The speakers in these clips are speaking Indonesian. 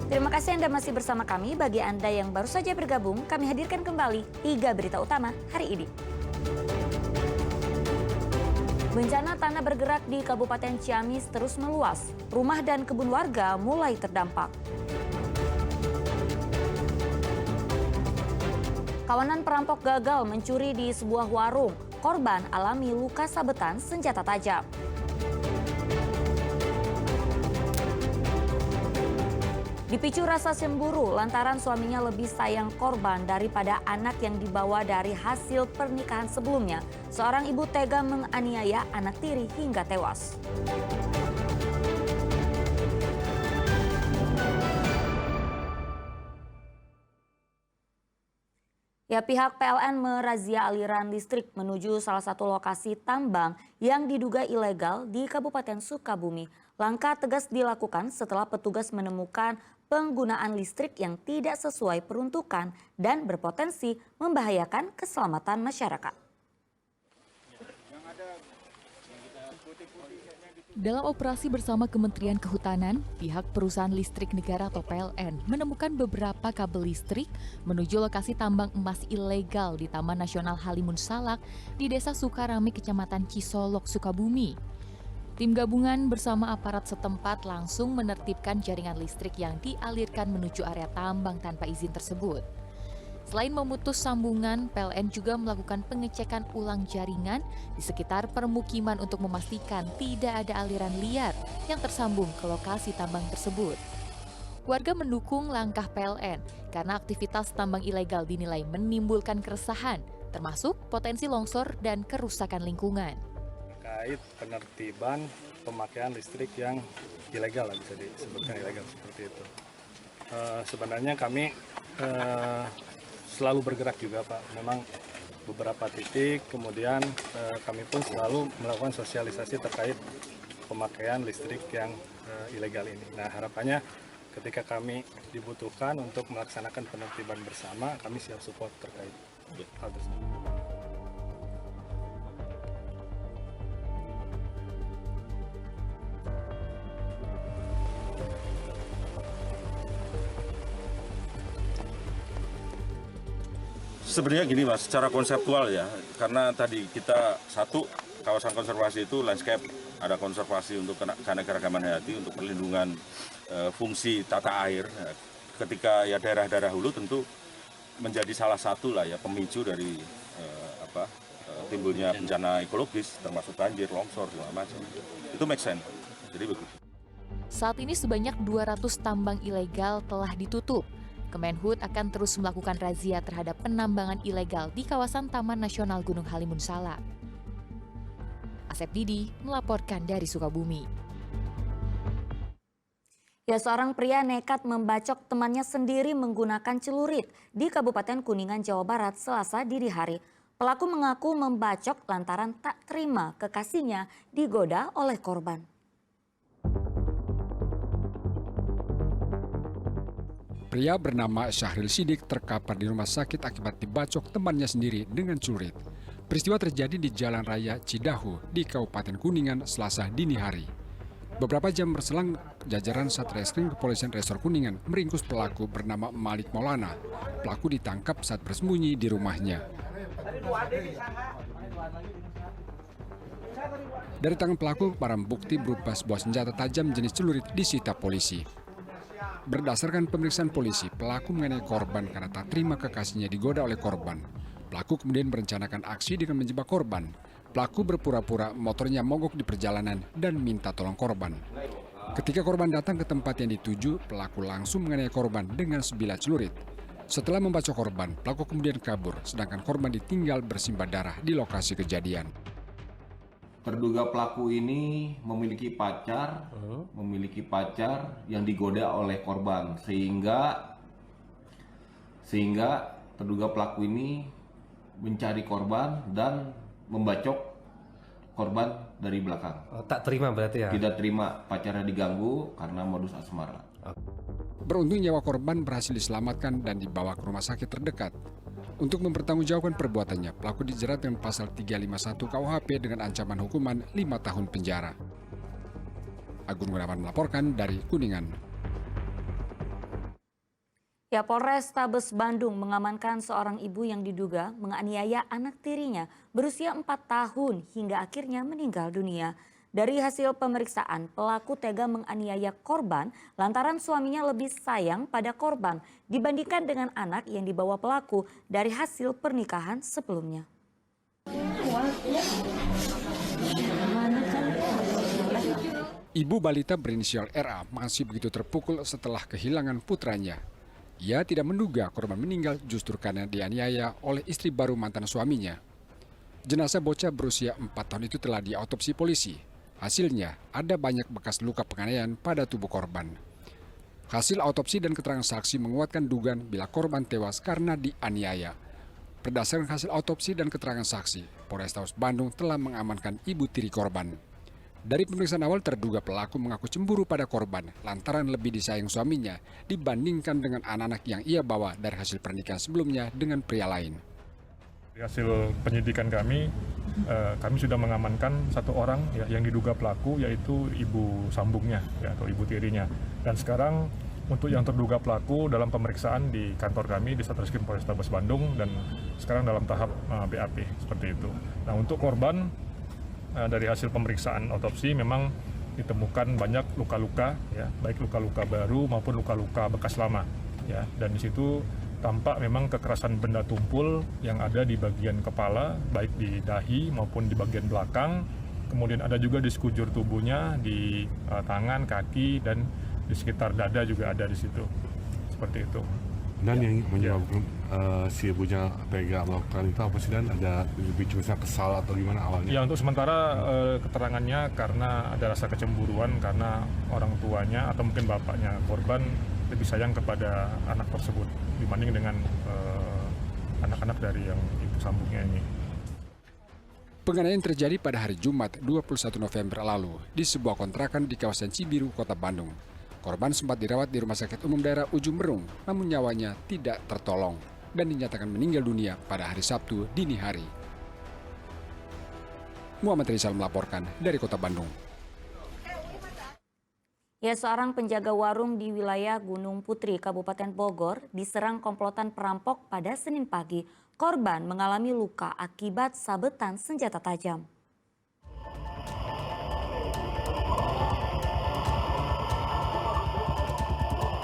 Terima kasih Anda masih bersama kami. Bagi Anda yang baru saja bergabung, kami hadirkan kembali 3 berita utama hari ini. Bencana tanah bergerak di Kabupaten Ciamis terus meluas. Rumah dan kebun warga mulai terdampak. Kawanan perampok gagal mencuri di sebuah warung. Korban alami luka sabetan senjata tajam. Dipicu rasa cemburu lantaran suaminya lebih sayang korban daripada anak yang dibawa dari hasil pernikahan sebelumnya. Seorang ibu tega menganiaya anak tiri hingga tewas. Ya, pihak PLN merazia aliran listrik menuju salah satu lokasi tambang yang diduga ilegal di Kabupaten Sukabumi. Langkah tegas dilakukan setelah petugas menemukan penggunaan listrik yang tidak sesuai peruntukan dan berpotensi membahayakan keselamatan masyarakat. Dalam operasi bersama Kementerian Kehutanan, pihak perusahaan listrik negara atau PLN menemukan beberapa kabel listrik menuju lokasi tambang emas ilegal di Taman Nasional Halimun Salak di Desa Sukarami, Kecamatan Cisolok, Sukabumi. Tim gabungan bersama aparat setempat langsung menertibkan jaringan listrik yang dialirkan menuju area tambang tanpa izin tersebut. Selain memutus sambungan, PLN juga melakukan pengecekan ulang jaringan di sekitar permukiman untuk memastikan tidak ada aliran liar yang tersambung ke lokasi tambang tersebut. Warga mendukung langkah PLN karena aktivitas tambang ilegal dinilai menimbulkan keresahan, termasuk potensi longsor dan kerusakan lingkungan. Terkait penertiban pemakaian listrik yang ilegal, bisa disebutkan ilegal seperti itu. Sebenarnya kami selalu bergerak juga Pak, memang beberapa titik, kemudian kami pun selalu melakukan sosialisasi terkait pemakaian listrik yang ilegal ini. Nah, harapannya ketika kami dibutuhkan untuk melaksanakan penertiban bersama, kami siap support terkait hal tersebut. Sebenarnya gini Mas, secara konseptual ya, karena tadi kita satu kawasan konservasi itu landscape, ada konservasi untuk keanekaragaman hayati, untuk perlindungan fungsi tata air. Ketika ya daerah-daerah hulu tentu menjadi salah satu lah ya pemicu dari timbulnya bencana ekologis, termasuk banjir, longsor, segala macam. Itu make sense. Jadi begitu. Saat ini sebanyak 200 tambang ilegal telah ditutup. Kemenhub akan terus melakukan razia terhadap penambangan ilegal di kawasan Taman Nasional Gunung Halimun Salak. Asep Didi melaporkan dari Sukabumi. Ya, seorang pria nekat membacok temannya sendiri menggunakan celurit di Kabupaten Kuningan, Jawa Barat, Selasa dini hari. Pelaku mengaku membacok lantaran tak terima kekasihnya digoda oleh korban. Pria bernama Syahril Sidik terkapar di rumah sakit akibat dibacok temannya sendiri dengan celurit. Peristiwa terjadi di Jalan Raya Cidahu di Kabupaten Kuningan Selasa dini hari. Beberapa jam berselang, jajaran Satreskrim Kepolisian Resor Kuningan meringkus pelaku bernama Malik Maulana. Pelaku ditangkap saat bersembunyi di rumahnya. Dari tangan pelaku, barang bukti berupa sebuah senjata tajam jenis celurit disita polisi. Berdasarkan pemeriksaan polisi, pelaku mengenai korban karena tak terima kekasihnya digoda oleh korban. Pelaku kemudian merencanakan aksi dengan menjebak korban. Pelaku berpura-pura motornya mogok di perjalanan dan minta tolong korban. Ketika korban datang ke tempat yang dituju, pelaku langsung mengenai korban dengan sebilah celurit. Setelah membacok korban, pelaku kemudian kabur, sedangkan korban ditinggal bersimbah darah di lokasi kejadian. Terduga pelaku ini memiliki pacar yang digoda oleh korban, sehingga terduga pelaku ini mencari korban dan membacok korban dari belakang. Tak terima berarti ya? Tidak terima pacarnya diganggu karena modus asmara. Beruntung nyawa korban berhasil diselamatkan dan dibawa ke rumah sakit terdekat. Untuk mempertanggungjawabkan perbuatannya, pelaku dijerat dengan pasal 351 KUHP dengan ancaman hukuman 5 tahun penjara. Agung Gunawan melaporkan dari Kuningan. Ya, Polrestabes Bandung mengamankan seorang ibu yang diduga menganiaya anak tirinya berusia 4 tahun hingga akhirnya meninggal dunia. Dari hasil pemeriksaan, pelaku tega menganiaya korban lantaran suaminya lebih sayang pada korban dibandingkan dengan anak yang dibawa pelaku dari hasil pernikahan sebelumnya. Ibu balita berinisial RA masih begitu terpukul setelah kehilangan putranya. Ia tidak menduga korban meninggal justru karena dianiaya oleh istri baru mantan suaminya. Jenazah bocah berusia 4 tahun itu telah diautopsi polisi. Hasilnya, ada banyak bekas luka penganiayaan pada tubuh korban. Hasil autopsi dan keterangan saksi menguatkan dugaan bila korban tewas karena dianiaya. Berdasarkan hasil autopsi dan keterangan saksi, Polrestabes Bandung telah mengamankan ibu tiri korban. Dari pemeriksaan awal terduga pelaku mengaku cemburu pada korban lantaran lebih disayang suaminya dibandingkan dengan anak-anak yang ia bawa dari hasil pernikahan sebelumnya dengan pria lain. Dari hasil penyidikan kami sudah mengamankan satu orang ya, yang diduga pelaku, yaitu ibu sambungnya ya, atau ibu tirinya. Dan sekarang untuk yang terduga pelaku dalam pemeriksaan di kantor kami di Satreskrim Polrestabes Bandung dan sekarang dalam tahap BAP seperti itu. Nah, untuk korban dari hasil pemeriksaan otopsi memang ditemukan banyak luka-luka ya, baik luka-luka baru maupun luka-luka bekas lama ya, dan di situ tampak memang kekerasan benda tumpul yang ada di bagian kepala, baik di dahi maupun di bagian belakang. Kemudian ada juga di sekujur tubuhnya, di tangan, kaki, dan di sekitar dada juga ada di situ. Seperti itu. Dan yang menyebabkan si ibunya tega melakukan itu apa sih, dan ada dipicu kesal atau gimana awalnya? Ya, untuk sementara keterangannya karena ada rasa kecemburuan karena orang tuanya atau mungkin bapaknya korban lebih sayang kepada anak tersebut dibanding dengan anak-anak dari yang ibu sambungnya ini. Penganiayaan terjadi pada hari Jumat 21 November lalu di sebuah kontrakan di kawasan Cibiru, Kota Bandung. Korban sempat dirawat di Rumah Sakit Umum Daerah Ujung Berung, namun nyawanya tidak tertolong dan dinyatakan meninggal dunia pada hari Sabtu dini hari. Muhammad Rizal melaporkan dari Kota Bandung. Ya, seorang penjaga warung di wilayah Gunung Putri, Kabupaten Bogor, diserang komplotan perampok pada Senin pagi. Korban mengalami luka akibat sabetan senjata tajam.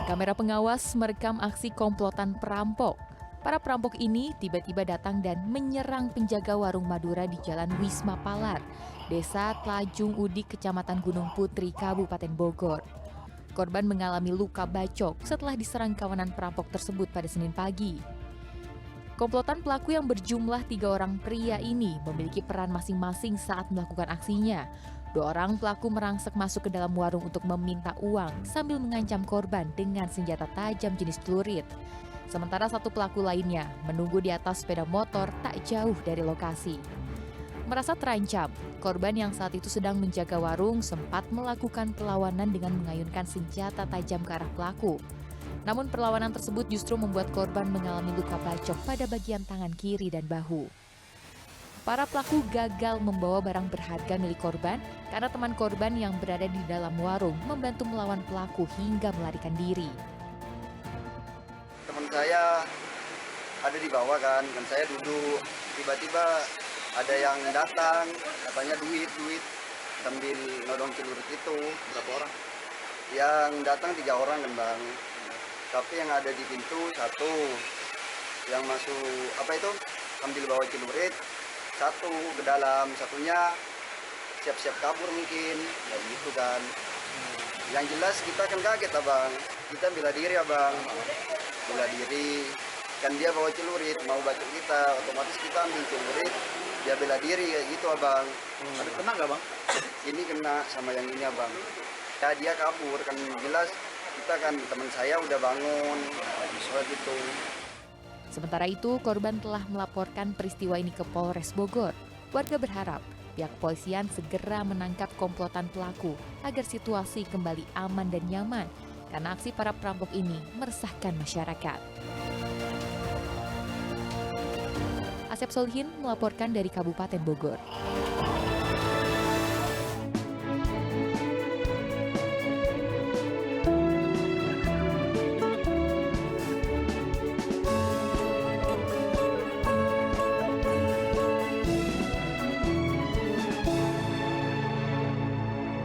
Kamera pengawas merekam aksi komplotan perampok. Para perampok ini tiba-tiba datang dan menyerang penjaga warung Madura di Jalan Wisma Palar, Desa Tlajung Udik, Kecamatan Gunung Putri, Kabupaten Bogor. Korban mengalami luka bacok setelah diserang kawanan perampok tersebut pada Senin pagi. Komplotan pelaku yang berjumlah 3 orang pria ini memiliki peran masing-masing saat melakukan aksinya. 2 orang pelaku merangsek masuk ke dalam warung untuk meminta uang sambil mengancam korban dengan senjata tajam jenis celurit. Sementara 1 pelaku lainnya menunggu di atas sepeda motor tak jauh dari lokasi. Merasa terancam, korban yang saat itu sedang menjaga warung sempat melakukan perlawanan dengan mengayunkan senjata tajam ke arah pelaku. Namun perlawanan tersebut justru membuat korban mengalami luka bacok pada bagian tangan kiri dan bahu. Para pelaku gagal membawa barang berharga milik korban karena teman korban yang berada di dalam warung membantu melawan pelaku hingga melarikan diri. Teman saya ada di bawah kan, dan saya duduk. Tiba-tiba ada yang datang, katanya duit, sambil nodong celurit itu. Berapa orang? Yang datang 3 orang kan bang. Tapi yang ada di pintu 1, yang masuk sambil bawa celurit 1 ke dalam, 1-nya siap-siap kabur mungkin, ya gitu kan. Yang jelas kita kan kaget abang, kita bela diri abang, bela diri. Kan dia bawa celurit, mau bacok kita, otomatis kita ambil celurit, dia bela diri kayak gitu abang. Ada kena nggak bang? Ini kena sama yang ini abang. Ya dia kabur, kan jelas kita kan teman saya udah bangun, soal gitu. Sementara itu, korban telah melaporkan peristiwa ini ke Polres Bogor. Warga berharap pihak kepolisian segera menangkap komplotan pelaku agar situasi kembali aman dan nyaman karena aksi para perampok ini meresahkan masyarakat. Asep Solihin melaporkan dari Kabupaten Bogor.